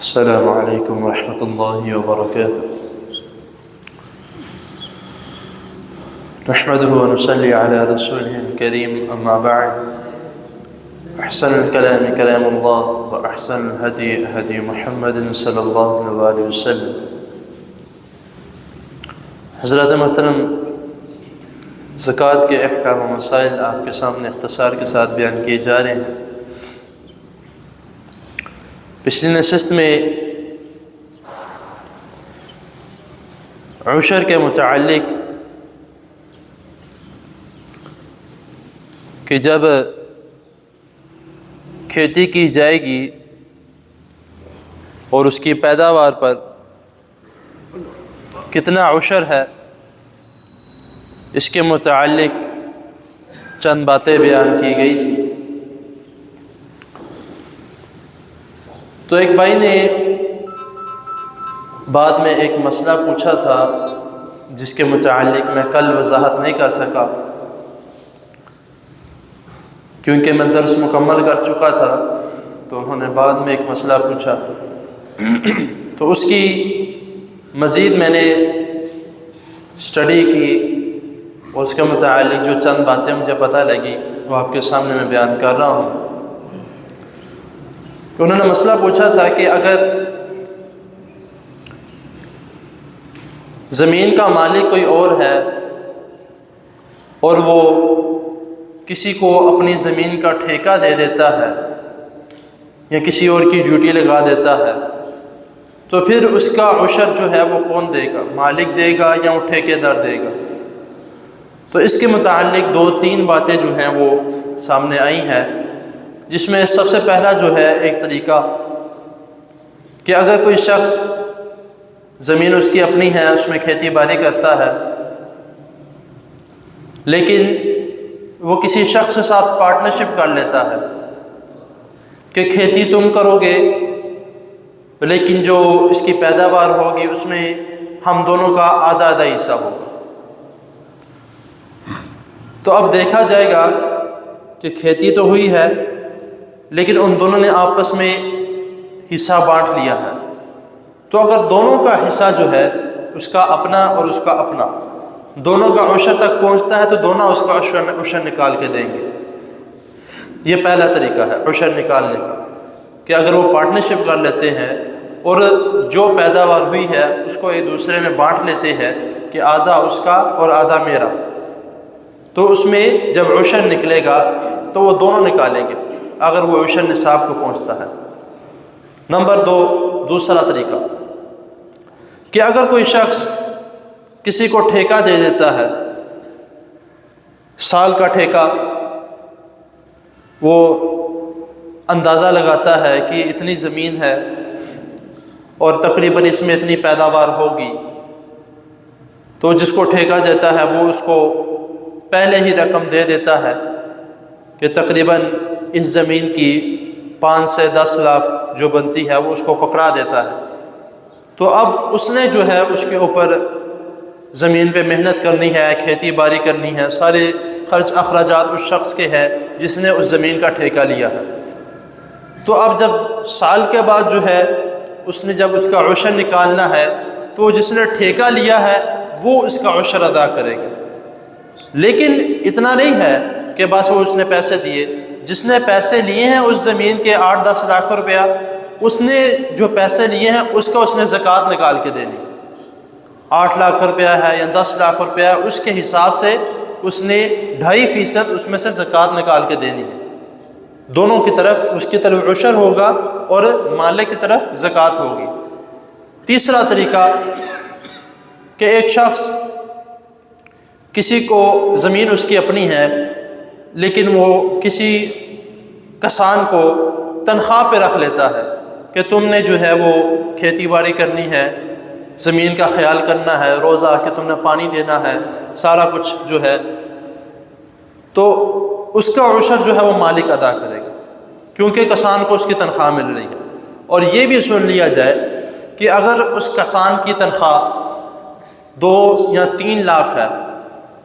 السلام علیکم ورحمۃ اللہ وبرکاتہ۔ نحمده ونصلي على رسوله الكريم، اما بعد، احسن الكلام كلام الله واحسن الهدي هدي محمد صلی اللہ علیہ وسلم۔ حضرات محترم، زکوٰۃ کے احکام و مسائل آپ کے سامنے اختصار کے ساتھ بیان کیے جا رہے ہیں۔ پچھلی نشست میں عشر کے متعلق کہ جب کھیتی کی جائے گی اور اس کی پیداوار پر کتنا عشر ہے، اس کے متعلق چند باتیں بیان کی گئی تھی۔ تو ایک بھائی نے بعد میں ایک مسئلہ پوچھا تھا جس کے متعلق میں کل وضاحت نہیں کر سکا کیونکہ میں درس مکمل کر چکا تھا، تو انہوں نے بعد میں ایک مسئلہ پوچھا تو اس کی مزید میں نے اسٹڈی کی اور اس کے متعلق جو چند باتیں مجھے پتہ لگی وہ آپ کے سامنے میں بیان کر رہا ہوں۔ انہوں نے مسئلہ پوچھا تھا کہ اگر زمین کا مالک کوئی اور ہے اور وہ کسی کو اپنی زمین کا ٹھیکہ دے دیتا ہے یا کسی اور کی ڈیوٹی لگا دیتا ہے، تو پھر اس کا عشر جو ہے وہ کون دے گا؟ مالک دے گا یا وہ ٹھیکیدار دے گا؟ تو اس کے متعلق دو تین باتیں جو ہیں وہ سامنے آئی ہیں، جس میں سب سے پہلا جو ہے ایک طریقہ کہ اگر کوئی شخص زمین اس کی اپنی ہے، اس میں کھیتی باڑی کرتا ہے، لیکن وہ کسی شخص کے ساتھ پارٹنرشپ کر لیتا ہے کہ کھیتی تم کرو گے لیکن جو اس کی پیداوار ہوگی اس میں ہم دونوں کا آدھا آدھا حصہ ہوگا۔ تو اب دیکھا جائے گا کہ کھیتی تو ہوئی ہے لیکن ان دونوں نے آپس میں حصہ بانٹ لیا ہے، تو اگر دونوں کا حصہ جو ہے اس کا اپنا اور اس کا اپنا دونوں کا عشر تک پہنچتا ہے تو دونوں اس کا عشر نکال کے دیں گے۔ یہ پہلا طریقہ ہے عشر نکالنے کا، کہ اگر وہ پارٹنرشپ کر لیتے ہیں اور جو پیداوار ہوئی ہے اس کو ایک دوسرے میں بانٹ لیتے ہیں کہ آدھا اس کا اور آدھا میرا، تو اس میں جب عشر نکلے گا تو وہ دونوں نکالیں گے اگر وہ عشر نصاب کو پہنچتا ہے۔ نمبر دو، دوسرا طریقہ کہ اگر کوئی شخص کسی کو ٹھیکہ دے دیتا ہے، سال کا ٹھیکہ، وہ اندازہ لگاتا ہے کہ اتنی زمین ہے اور تقریباً اس میں اتنی پیداوار ہوگی، تو جس کو ٹھیکہ دیتا ہے وہ اس کو پہلے ہی رقم دے دیتا ہے کہ تقریباً اس زمین کی 5 سے 10 لاکھ جو بنتی ہے وہ اس کو پکڑا دیتا ہے۔ تو اب اس نے جو ہے اس کے اوپر زمین پہ محنت کرنی ہے، کھیتی باڑی کرنی ہے، سارے خرچ اخراجات اس شخص کے ہیں جس نے اس زمین کا ٹھیکہ لیا ہے۔ تو اب جب سال کے بعد جو ہے اس نے جب اس کا عشر نکالنا ہے تو جس نے ٹھیکہ لیا ہے وہ اس کا عشر ادا کرے گا، لیکن اتنا نہیں ہے کہ بس وہ اس نے پیسے دیے۔ جس نے پیسے لیے ہیں اس زمین کے 8-10 لاکھ روپیہ، اس نے جو پیسے لیے ہیں اس کا اس نے زکوٰۃ نکال کے دینی، 8 لاکھ روپیہ ہے یا 10 لاکھ روپیہ ہے، اس کے حساب سے اس نے 2.5% اس میں سے زکوٰۃ نکال کے دینی ہے۔ دونوں کی طرف اس کی طرف عشر ہوگا اور مالک کی طرف زکوٰۃ ہوگی۔ تیسرا طریقہ کہ ایک شخص کسی کو زمین اس کی اپنی ہے لیکن وہ کسی کسان کو تنخواہ پہ رکھ لیتا ہے کہ تم نے جو ہے وہ کھیتی باڑی کرنی ہے، زمین کا خیال کرنا ہے، روز آ کے تم نے پانی دینا ہے، سارا کچھ جو ہے، تو اس کا عشر جو ہے وہ مالک ادا کرے گا کیونکہ کسان کو اس کی تنخواہ مل رہی ہے۔ اور یہ بھی سن لیا جائے کہ اگر اس کسان کی تنخواہ 2 یا 3 لاکھ ہے،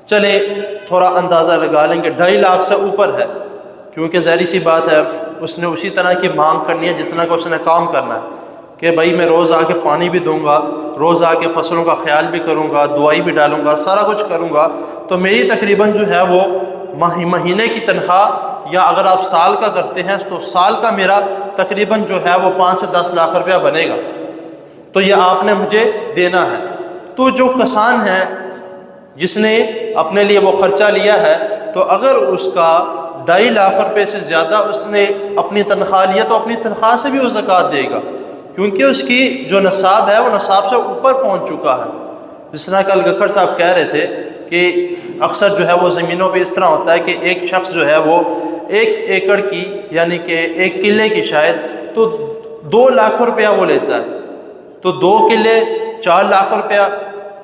چلے تھوڑا اندازہ لگا لیں گے 2.5 لاکھ سے اوپر ہے، کیونکہ ظاہری سی بات ہے اس نے اسی طرح کی مانگ کرنی ہے جس طرح کا اس نے کام کرنا ہے۔ کہ بھائی میں روز آ کے پانی بھی دوں گا، روز آ کے فصلوں کا خیال بھی کروں گا، دوائی بھی ڈالوں گا، سارا کچھ کروں گا، تو میری تقریباً جو ہے وہ مہینے کی تنخواہ، یا اگر آپ سال کا کرتے ہیں تو سال کا میرا تقریباً جو ہے وہ 5 سے 10 لاکھ روپیہ بنے گا، تو یہ آپ نے مجھے دینا ہے۔ تو جو کسان ہے جس نے اپنے لیے وہ خرچہ لیا ہے، تو اگر اس کا 2.5 لاکھ روپے سے زیادہ اس نے اپنی تنخواہ لیا تو اپنی تنخواہ سے بھی وہ زکوٰۃ دے گا، کیونکہ اس کی جو نصاب ہے وہ نصاب سے اوپر پہنچ چکا ہے۔ جس طرح کل گکھڑ صاحب کہہ رہے تھے کہ اکثر جو ہے وہ زمینوں پہ اس طرح ہوتا ہے کہ ایک شخص جو ہے وہ 1 ایکڑ کی، یعنی کہ 1 کلے کی شاید، تو 2 لاکھ روپیہ وہ لیتا ہے، تو 2 کلے 4 لاکھ روپیہ،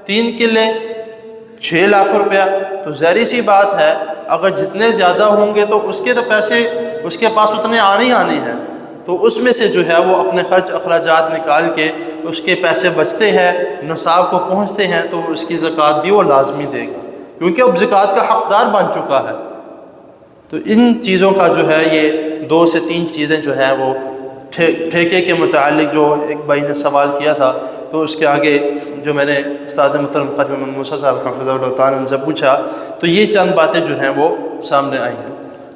3 کلے 6 لاکھ روپیہ، تو ظاہری سی بات ہے اگر جتنے زیادہ ہوں گے تو اس کے تو پیسے اس کے پاس اتنے آنے ہیں، تو اس میں سے جو ہے وہ اپنے خرچ اخراجات نکال کے اس کے پیسے بچتے ہیں، نصاب کو پہنچتے ہیں، تو اس کی زکوٰۃ بھی وہ لازمی دے گا، کیونکہ اب زکوٰۃ کا حقدار بن چکا ہے۔ تو ان چیزوں کا جو ہے یہ 2 سے 3 چیزیں جو ہیں وہ ٹھیکے کے متعلق جو ایک بھائی نے سوال کیا تھا، تو اس کے آگے جو میں نے استاد محترم قاری محمد موسیٰ صاحب حفظہ اللہ تعالیٰ ان سے پوچھا، تو یہ چند باتیں جو ہیں وہ سامنے آئی ہیں،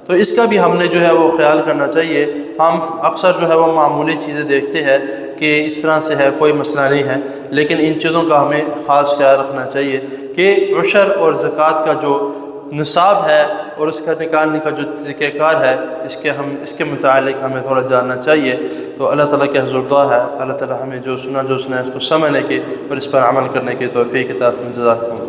تو اس کا بھی ہم نے جو ہے وہ خیال کرنا چاہیے۔ ہم اکثر جو ہے وہ معمولی چیزیں دیکھتے ہیں کہ اس طرح سے ہے، کوئی مسئلہ نہیں ہے، لیکن ان چیزوں کا ہمیں خاص خیال رکھنا چاہیے کہ عشر اور زکوٰۃ کا جو نصاب ہے اور اس کا نکالنے کا جو طریقہ کار ہے، اس کے متعلق ہمیں تھوڑا جاننا چاہیے۔ تو اللہ تعالیٰ کے حضور دعا ہے اللہ تعالیٰ ہمیں جو سنا ہے اس کو سمجھنے کی اور اس پر عمل کرنے کی توفیق عطا فرمائے۔